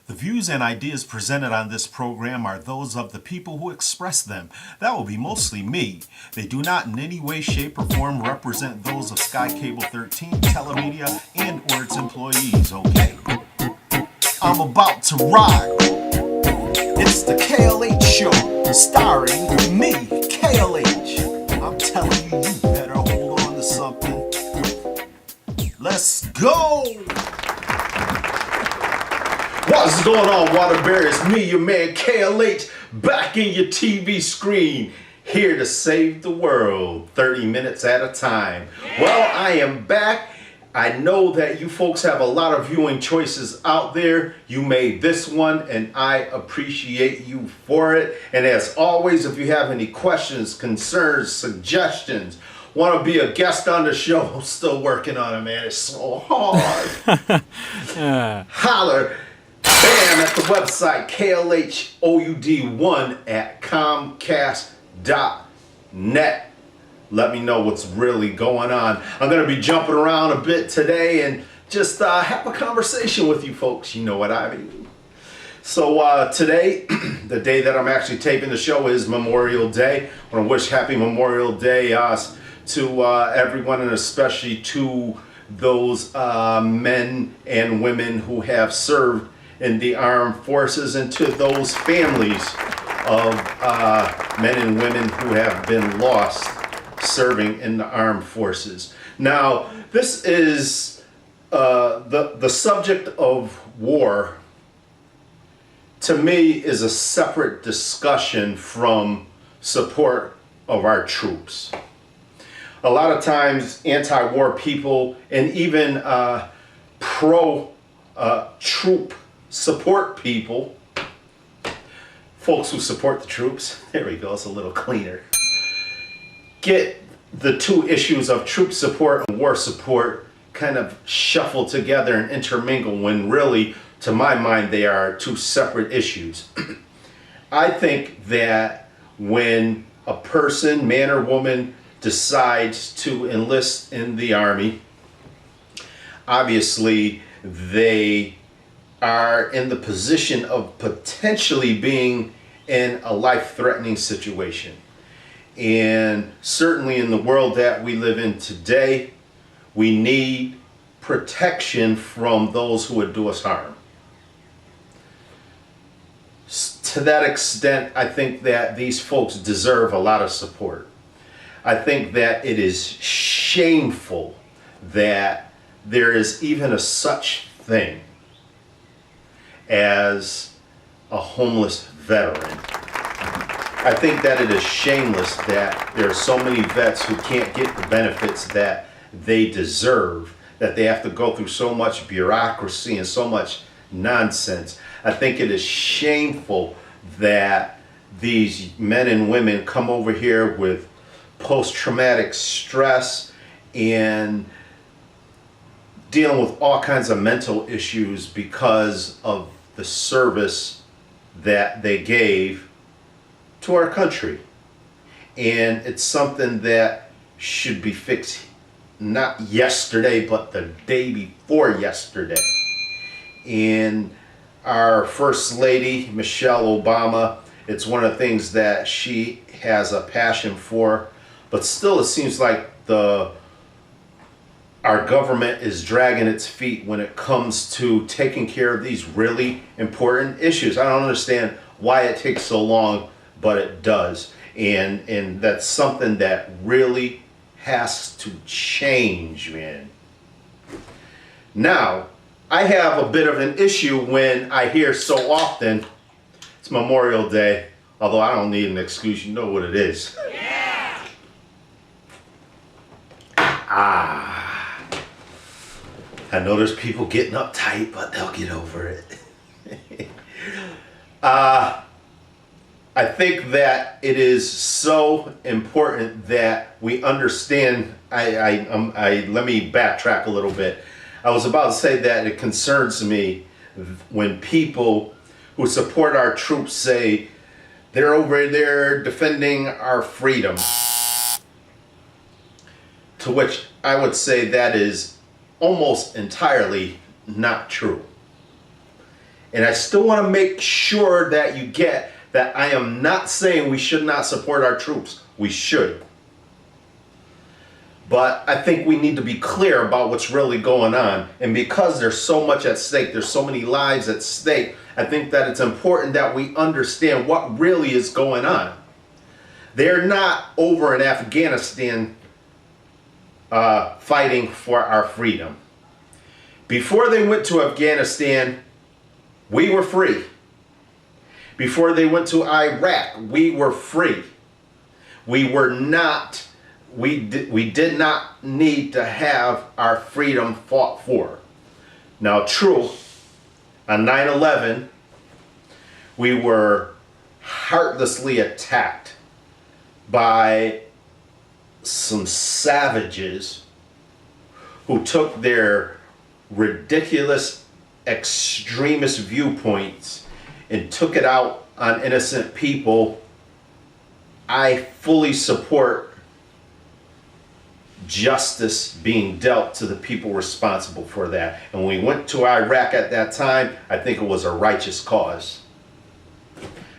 The views and ideas presented on this program are those of the people who express them. That will be mostly me. They do not in any way, shape, or form represent those of Sky Cable 13, Telemedia, and or its employees, okay? I'm about to rock. It's the KLH show, starring me, KLH. I'm telling you, you better hold on to something. Let's go! What's going on, Waterbury? It's me, your man KLH, back in your TV screen, here to save the world 30 minutes at a time. Well, I am back. I know that you folks have a lot of viewing choices out there. You made this one, and I appreciate you for it. And as always, if you have any questions, concerns, suggestions, want to be a guest on the show, I'm still working on it, man. It's so hard. Holler. Bam, at the website klhoud1 at comcast.net. Let me know what's really going on. I'm going to be jumping around a bit today and just have a conversation with you folks. You know what I mean? So today, the day that I'm actually taping the show is Memorial Day. I want to wish happy Memorial Day to everyone, and especially to those men and women who have served in the armed forces, and to those families of men and women who have been lost serving in the armed forces. Now, this is the subject of war, to me, is a separate discussion from support of our troops. A lot of times, anti-war people and even pro-troop support people, folks who support the troops, there we go, it's a little cleaner, get the two issues of troop support and war support kind of shuffled together and intermingle, when really, to my mind, they are two separate issues. I think that when a person, man or woman, decides to enlist in the Army, obviously they are in the position of potentially being in a life-threatening situation. And certainly in the world that we live in today, we need protection from those who would do us harm. To that extent, I think that these folks deserve a lot of support. I think that it is shameful that there is even a such thing as a homeless veteran. I think that it is shameless that there are so many vets who can't get the benefits that they deserve, that they have to go through so much bureaucracy and so much nonsense. I think it is shameful that these men and women come over here with post-traumatic stress and dealing with all kinds of mental issues because of the service that they gave to our country. And it's something that should be fixed not yesterday, but the day before yesterday. And our First Lady, Michelle Obama, it's one of the things that she has a passion for, but still it seems like our government is dragging its feet when it comes to taking care of these really important issues. I don't understand why it takes so long, but it does. And that's something that really has to change, man. Now, I have a bit of an issue when I hear so often, it's Memorial Day, although I don't need an excuse, you know what it is. Yeah. I know there's people getting uptight, but they'll get over it. I think that it is so important that we understand. Let me backtrack a little bit. I was about to say that it concerns me when people who support our troops say they're over there defending our freedom. To which I would say that is almost entirely not true. And I still want to make sure that you get that I am not saying we should not support our troops. We should. But I think we need to be clear about what's really going on. And because there's so much at stake, there's so many lives at stake, I think that it's important that we understand what really is going on. They're not over in Afghanistan fighting for our freedom. Before they went to Afghanistan, we were free. Before they went to Iraq, we were free. We did not need to have our freedom fought for. Now, true, on 9/11, we were heartlessly attacked by some savages who took their ridiculous extremist viewpoints and took it out on innocent people. I fully support justice being dealt to the people responsible for that. And when we went to Iraq at that time, I think it was a righteous cause.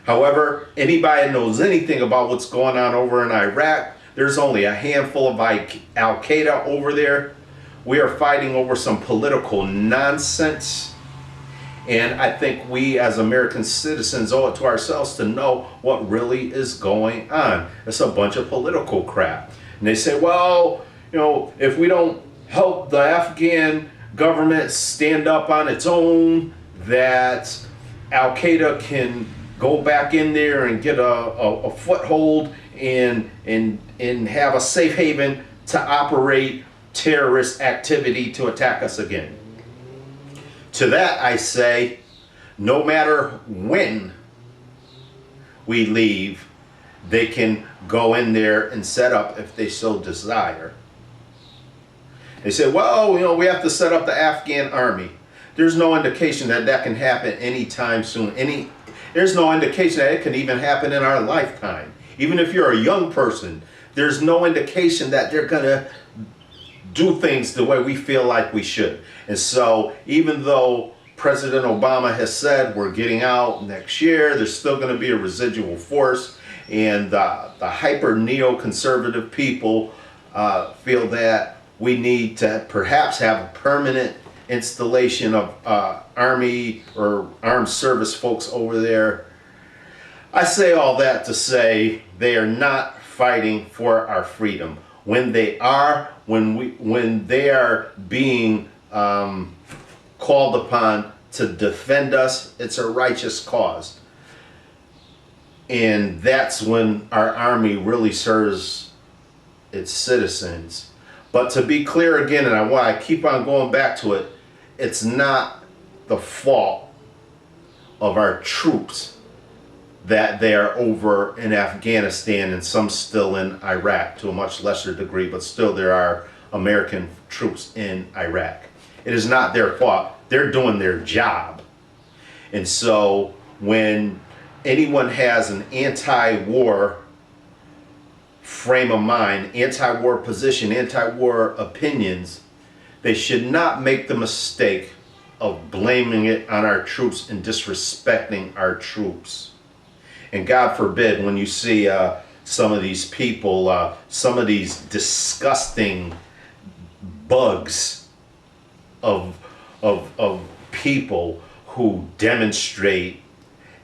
However, anybody that knows anything about what's going on over in Iraq, there's only a handful of Al-Qaeda over there. We are fighting over some political nonsense. And I think we as American citizens owe it to ourselves to know what really is going on. It's a bunch of political crap. And they say, well, you know, if we don't help the Afghan government stand up on its own, that Al-Qaeda can go back in there and get a foothold and have a safe haven to operate terrorist activity to attack us again. To that I say, no matter when we leave, they can go in there and set up if they so desire. They say, well, you know, we have to set up the Afghan army. There's no indication that that can happen anytime soon. There's no indication that it can even happen in our lifetime. Even if you're a young person, there's no indication that they're going to do things the way we feel like we should. And so even though President Obama has said we're getting out next year, there's still going to be a residual force. And the hyper neoconservative people feel that we need to perhaps have a permanent installation of Army or armed service folks over there. I say all that to say they are not fighting for our freedom. When they are, when they are being called upon to defend us, it's a righteous cause. And that's when our army really serves its citizens. But to be clear again, and I keep on going back to it, it's not the fault of our troops that they are over in Afghanistan and some still in Iraq to a much lesser degree, but still there are American troops in Iraq. It is not their fault. They're doing their job. And so when anyone has an anti-war frame of mind, anti-war position, anti-war opinions, they should not make the mistake of blaming it on our troops and disrespecting our troops. And God forbid when you see some of these people, some of these disgusting bugs of people who demonstrate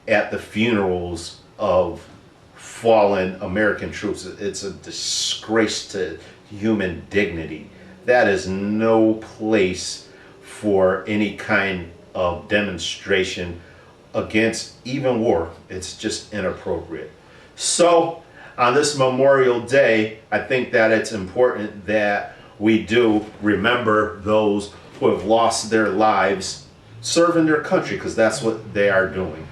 at the funerals of fallen American troops. It's a disgrace to human dignity. That is no place for any kind of demonstration against even war. It's just inappropriate. So on this Memorial Day, I think that it's important that we do remember those who have lost their lives serving their country, because that's what they are doing.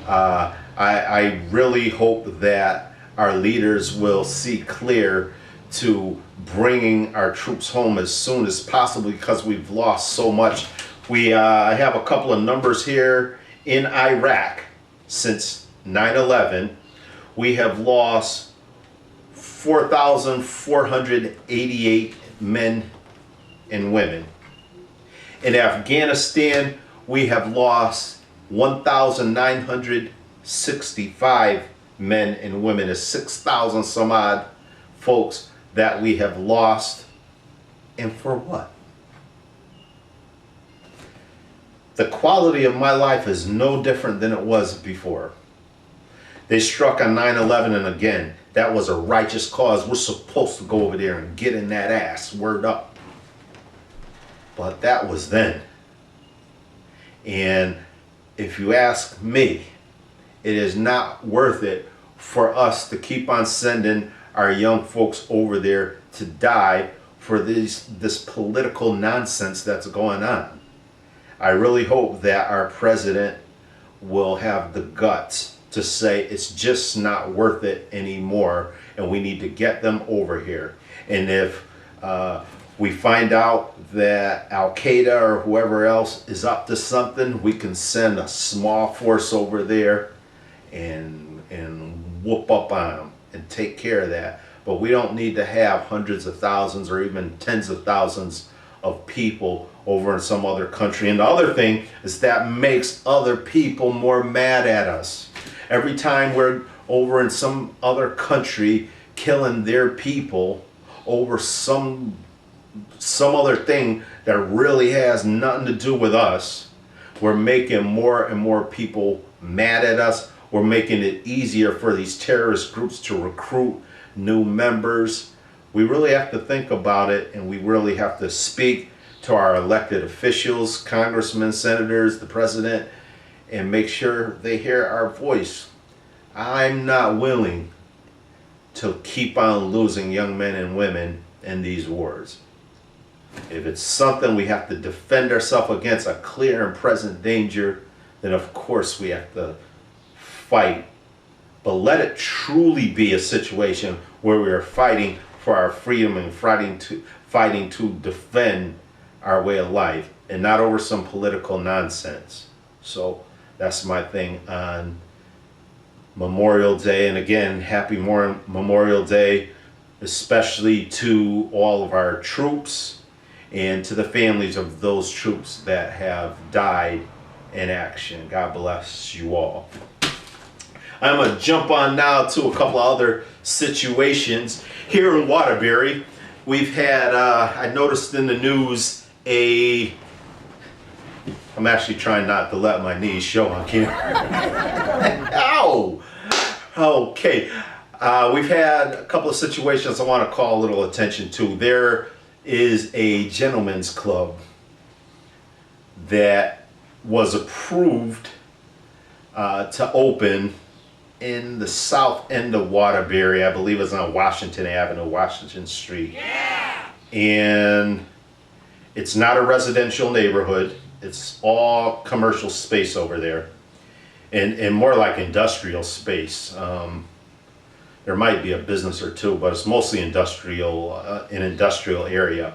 I really hope that our leaders will see clear to bringing our troops home as soon as possible, because we've lost so much. I have a couple of numbers here. In Iraq, since 9/11, we have lost 4,488 men and women. In Afghanistan, we have lost 1,965 men and women. It's 6,000 some odd folks that we have lost. And for what? The quality of my life is no different than it was before. They struck on 9/11, and again, that was a righteous cause. We're supposed to go over there and get in that ass, word up. But that was then. And if you ask me, it is not worth it for us to keep on sending our young folks over there to die for this political nonsense that's going on. I really hope that our president will have the guts to say it's just not worth it anymore and we need to get them over here. And if we find out that Al-Qaeda or whoever else is up to something, we can send a small force over there and whoop up on them and take care of that. But we don't need to have hundreds of thousands or even tens of thousands of people over in some other country. And the other thing is that makes other people more mad at us. Every time we're over in some other country killing their people over some other thing that really has nothing to do with us, we're making more and more people mad at us. We're making it easier for these terrorist groups to recruit new members. We really have to think about it, and we really have to speak to our elected officials, congressmen, senators, the president, and make sure they hear our voice. I'm not willing to keep on losing young men and women in these wars. If it's something we have to defend ourselves against, a clear and present danger, then of course we have to fight. But let it truly be a situation where we are fighting for our freedom and fighting to defend our way of life, and not over some political nonsense. So that's my thing on Memorial Day. And again, happy Memorial Day, especially to all of our troops and to the families of those troops that have died in action. God bless you all. I'm going to jump on now to a couple of other situations. Here in Waterbury, we've had, I noticed in the news, I'm actually trying not to let my knees show on camera. Ow! Okay. We've had a couple of situations I want to call a little attention to. There is a gentleman's club that was approved to open in the south end of Waterbury. I believe it's on Washington Avenue, Washington Street. Yeah! And it's not a residential neighborhood. It's all commercial space over there, and more like industrial space. There might be a business or two, but it's mostly industrial, an industrial area.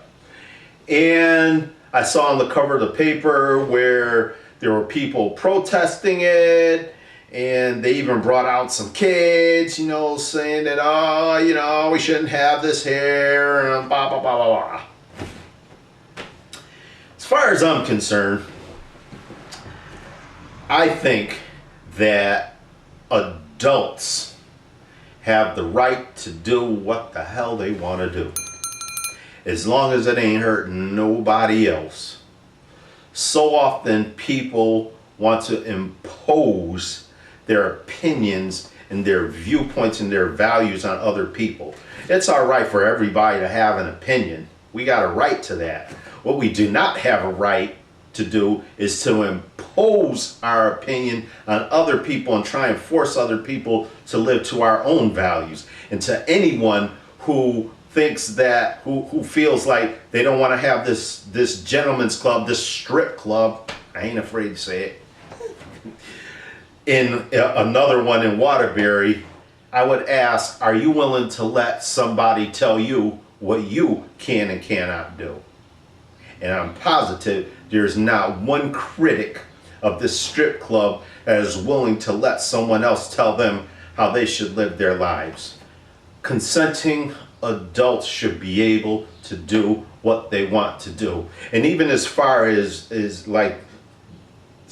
And I saw on the cover of the paper where there were people protesting it, and they even brought out some kids, you know, saying that, oh, you know, we shouldn't have this here, and blah, blah, blah, blah, blah. As far as I'm concerned, I think that adults have the right to do what the hell they want to do, as long as it ain't hurting nobody else. So often people want to impose their opinions and their viewpoints and their values on other people. It's all right for everybody to have an opinion. We got a right to that. What we do not have a right to do is to impose our opinion on other people and try and force other people to live to our own values. And to anyone who thinks that, who feels like they don't want to have this gentleman's club, this strip club, I ain't afraid to say it, in another one in Waterbury, I would ask, are you willing to let somebody tell you what you can and cannot do? And I'm positive there's not one critic of this strip club that is willing to let someone else tell them how they should live their lives. Consenting adults should be able to do what they want to do. And even as far as like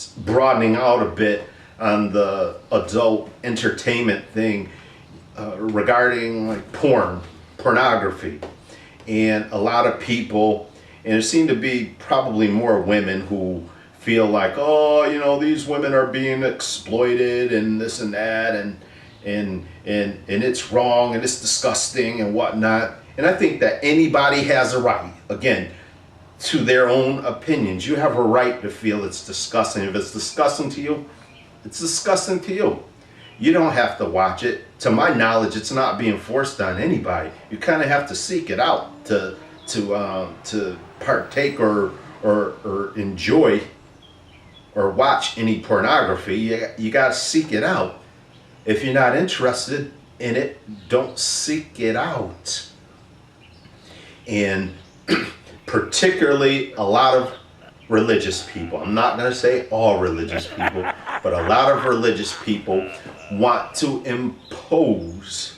broadening out a bit on the adult entertainment thing regarding like pornography. And a lot of people, and it seemed to be probably more women who feel like, oh, you know, these women are being exploited and this and that, and it's wrong and it's disgusting and whatnot. And I think that anybody has a right, again, to their own opinions. You have a right to feel it's disgusting. If it's disgusting to you, it's disgusting to you. You don't have to watch it. To my knowledge, it's not being forced on anybody. You kind of have to seek it out to partake or enjoy or watch any pornography. You got to seek it out. If you're not interested in it, don't seek it out. And particularly a lot of religious people, I'm not going to say all religious people, but a lot of religious people want to impose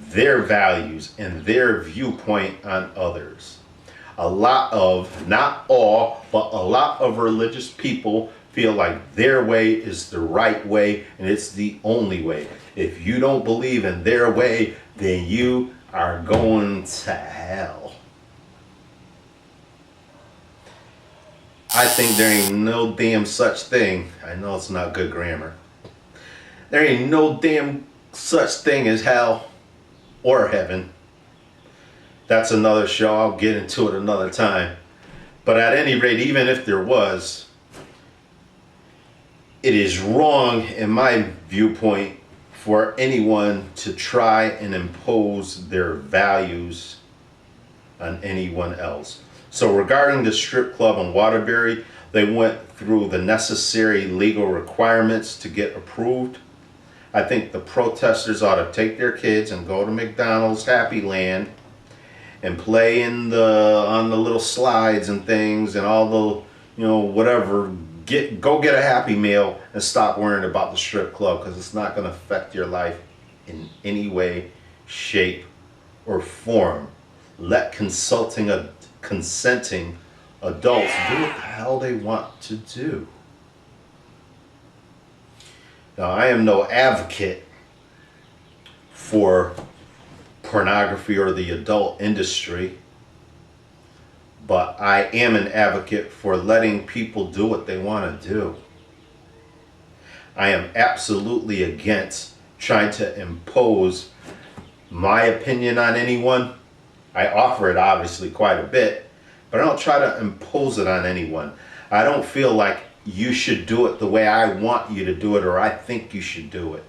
their values and their viewpoint on others. A lot of, not all, but a lot of religious people feel like their way is the right way and it's the only way. If you don't believe in their way, then you are going to hell. I think there ain't no damn such thing. I know it's not good grammar. There ain't no damn such thing as hell or heaven. That's another show. I'll get into it another time. But at any rate, even if there was, it is wrong in my viewpoint for anyone to try and impose their values on anyone else. So regarding the strip club in Waterbury, they went through the necessary legal requirements to get approved. I think the protesters ought to take their kids and go to McDonald's Happy Land and play on the little slides and things and all the, you know, whatever. Go get a Happy Meal and stop worrying about the strip club, because it's not going to affect your life in any way, shape, or form. Let consenting adults do what the hell they want to do. Now, I am no advocate for pornography or the adult industry, but I am an advocate for letting people do what they want to do. I am absolutely against trying to impose my opinion on anyone. I offer it obviously quite a bit, but I don't try to impose it on anyone. I don't feel like you should do it the way I want you to do it, or I think you should do it.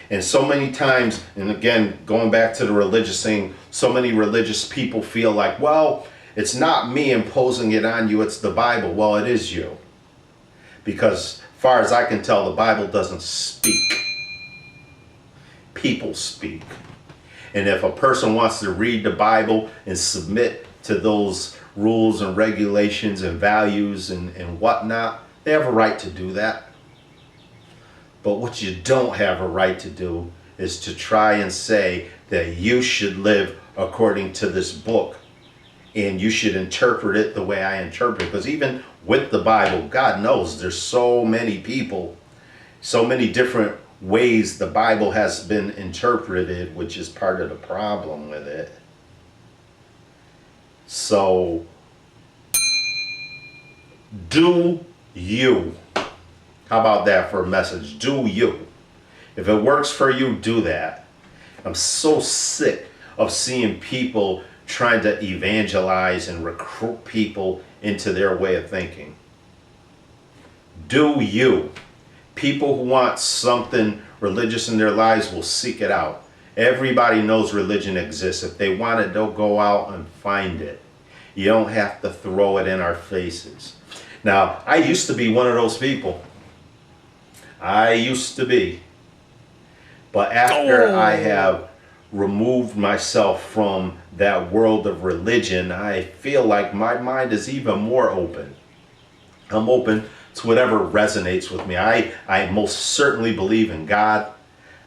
And so many times, and again, going back to the religious thing, so many religious people feel like, well, it's not me imposing it on you, it's the Bible. Well, it is you. Because as far as I can tell, the Bible doesn't speak. People speak. And if a person wants to read the Bible and submit to those rules and regulations and values and whatnot, they have a right to do that. But what you don't have a right to do is to try and say that you should live according to this book and you should interpret it the way I interpret it. Because even with the Bible, God knows there's so many people, so many different ways the Bible has been interpreted, which is part of the problem with it. So, do you. How about that for a message? Do you. If it works for you, do that. I'm so sick of seeing people trying to evangelize and recruit people into their way of thinking. Do you. People who want something religious in their lives will seek it out. Everybody knows religion exists. If they want it, they'll go out and find it. You don't have to throw it in our faces. Now, I used to be one of those people. I used to be. But after I have removed myself from that world of religion, I feel like my mind is even more open. I'm open to whatever resonates with me. I most certainly believe in God.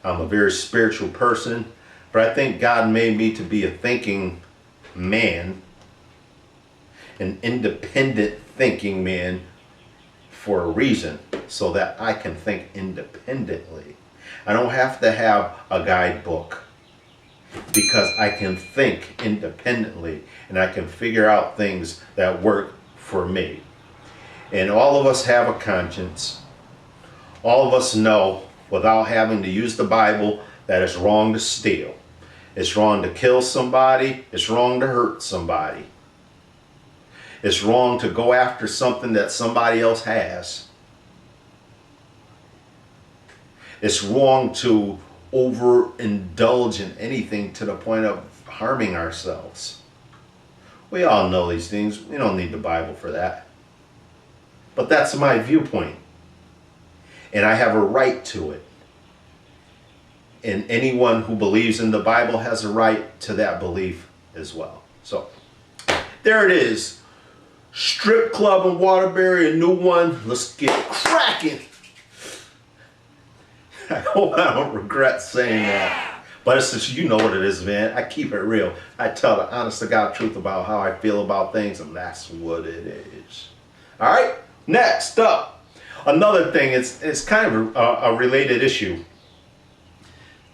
I'm a very spiritual person, but I think God made me to be a thinking man, an independent thinking man, for a reason, so that I can think independently. I don't have to have a guidebook, because I can think independently and I can figure out things that work for me. And all of us have a conscience. All of us know, without having to use the Bible, that it's wrong to steal. It's wrong to kill somebody. It's wrong to hurt somebody. It's wrong to go after something that somebody else has. It's wrong to overindulge in anything to the point of harming ourselves. We all know these things. We don't need the Bible for that. But that's my viewpoint. And I have a right to it. And anyone who believes in the Bible has a right to that belief as well. So, there it is. Strip Club in Waterbury, a new one. Let's get cracking. I hope I don't regret saying that. But it's just, you know what it is, man. I keep it real. I tell the honest to God truth about how I feel about things, and that's what it is. All right, next up. Another thing, it's kind of a related issue.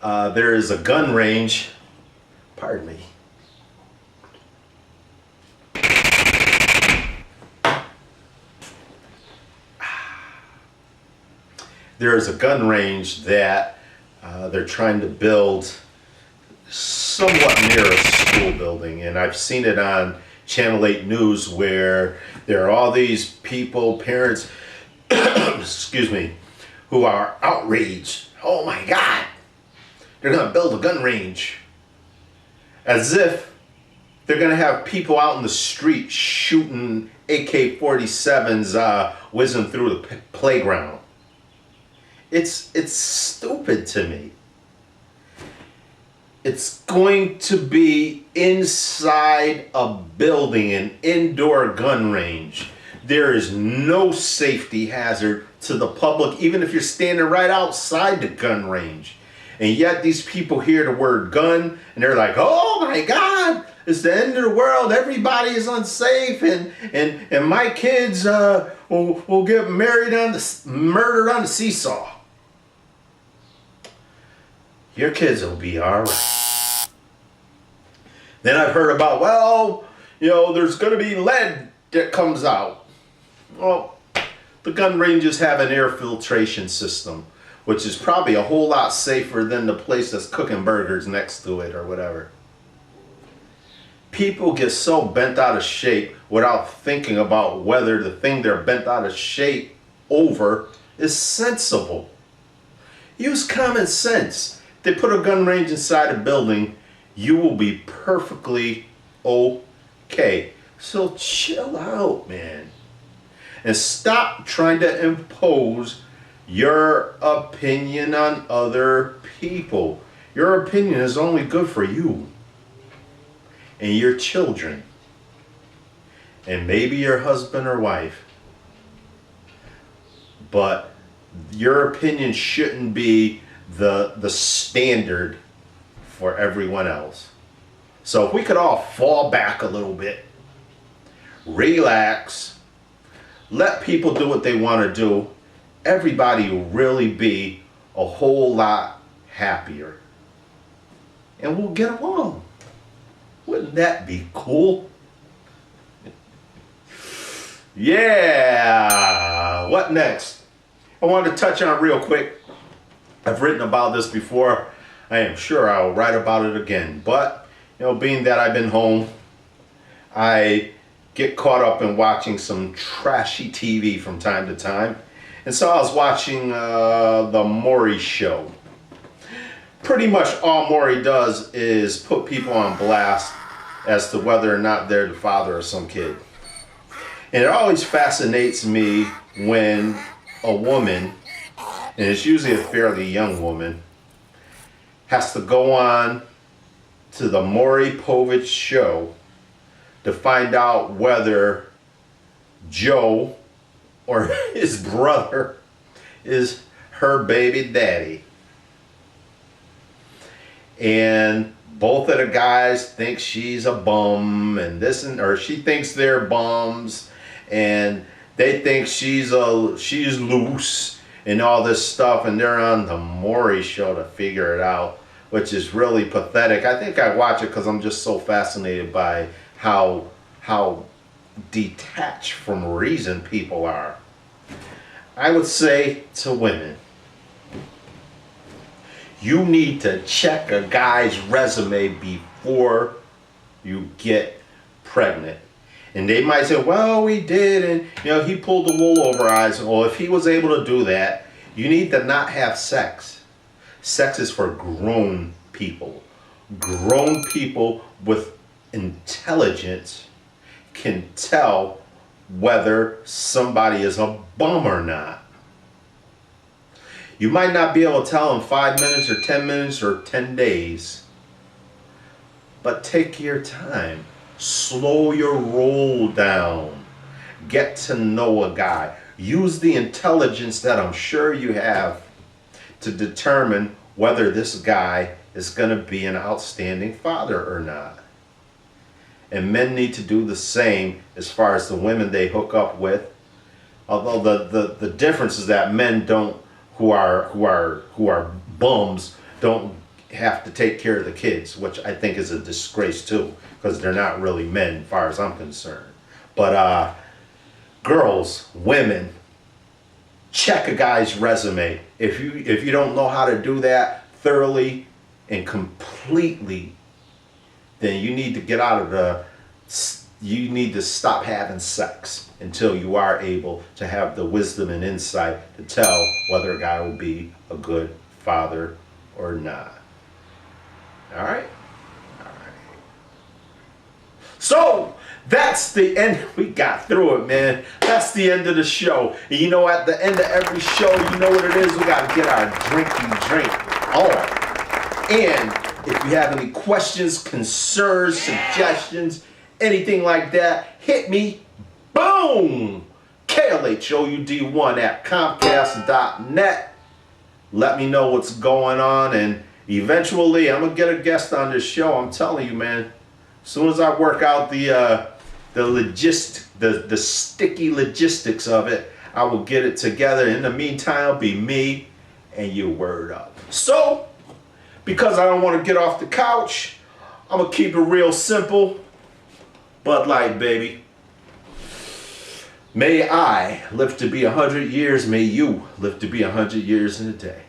There is a gun range, pardon me. There is a gun range that they're trying to build somewhat near a school building. And I've seen it on Channel 8 News where there are all these people, parents, excuse me, who are outraged. Oh my God, they're going to build a gun range. As if they're going to have people out in the street shooting AK-47s whizzing through the playground. It's stupid to me. It's going to be inside a building, an indoor gun range. There is no safety hazard to the public, even if you're standing right outside the gun range. And yet these people hear the word gun and they're like, oh my God, it's the end of the world. Everybody is unsafe, and my kids will get murdered on the seesaw. Your kids will be all right. Then I've heard about, well, you know, there's going to be lead that comes out. Well, the gun ranges have an air filtration system, which is probably a whole lot safer than the place that's cooking burgers next to it or whatever. People get so bent out of shape without thinking about whether the thing they're bent out of shape over is sensible. Use common sense. They put a gun range inside a building, you will be perfectly okay. So chill out, man. And stop trying to impose your opinion on other people. Your opinion is only good for you and your children and maybe your husband or wife. But your opinion shouldn't be the standard for everyone else. So if we could all fall back a little bit, relax, let people do what they want to do, everybody will really be a whole lot happier. And we'll get along. Wouldn't that be cool? Yeah, what next? I wanted to touch on real quick. I've written about this before. I am sure I'll write about it again. But, you know, being that I've been home, I get caught up in watching some trashy TV from time to time. And so I was watching the Maury Show. Pretty much all Maury does is put people on blast as to whether or not they're the father of some kid. And it always fascinates me when a woman, and it's usually a fairly young woman, has to go on to the Maury Povich show to find out whether Joe or his brother is her baby daddy. And both of the guys think she's a bum, and or she thinks they're bums, and They think she's loose and all this stuff, and they're on the Maury show to figure it out, which is really pathetic. I think I watch it because I'm just so fascinated by how detached from reason people are. I would say to women, you need to check a guy's resume before you get pregnant. And they might say, well, we did, and he pulled the wool over our eyes. Well, if he was able to do that, you need to not have sex. Sex is for grown people. Grown people with intelligence can tell whether somebody is a bum or not. You might not be able to tell in 5 minutes or 10 minutes or 10 days, but take your time. Slow your roll down. Get to know a guy. Use the intelligence that I'm sure you have to determine whether this guy is going to be an outstanding father or not. And men need to do the same as far as the women they hook up with. Although the difference is that men don't, who are bums, don't have to take care of the kids, which I think is a disgrace too, because they're not really men as far as I'm concerned. But girls, women, check a guy's resume. If you don't know how to do that thoroughly and completely, then you need to get out of you need to stop having sex until you are able to have the wisdom and insight to tell whether a guy will be a good father or not. All right? All right. So, that's the end. We got through it, man. That's the end of the show. And you know, at the end of every show, you know what it is? We got to get our drinky drink on. And if you have any questions, concerns, suggestions, anything like that, hit me. Boom! KLHOUD1 at Comcast.net. Let me know what's going on, and eventually I'm going to get a guest on this show. I'm telling you, man. As soon as I work out the sticky logistics of it, I will get it together. In the meantime, it'll be me and you word up. So, because I don't want to get off the couch, I'm going to keep it real simple. Bud Light, baby. May I live to be 100 years. May you live to be 100 years in a day.